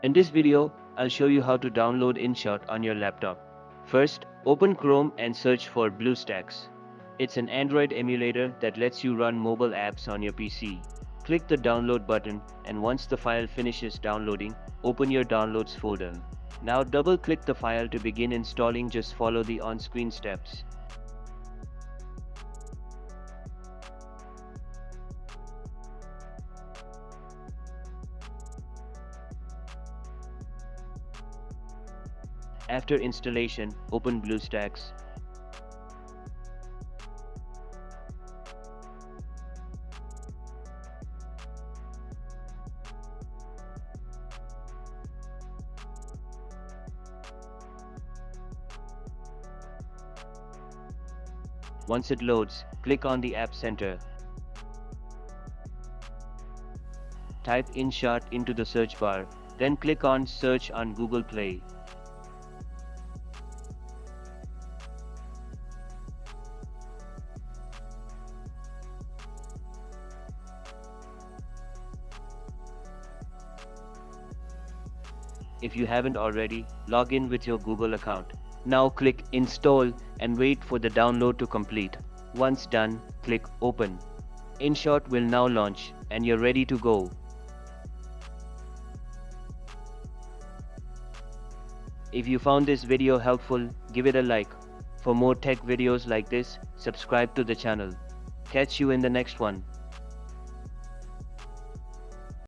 In this video, I'll show you how to download InShot on your laptop. First, open Chrome and search for BlueStacks. It's an Android emulator that lets you run mobile apps on your PC. Click the download button, and once the file finishes downloading, open your downloads folder. Now double-click the file to begin installing. Just follow the on-screen steps. After installation, open BlueStacks. Once it loads, click on the App Center. Type InShot into the search bar, then click on Search on Google Play. If you haven't already, log in with your Google account. Now click Install and wait for the download to complete. Once done, click Open. InShot will now launch, and you're ready to go. If you found this video helpful, give it a like. For more tech videos like this, subscribe to the channel. Catch you in the next one.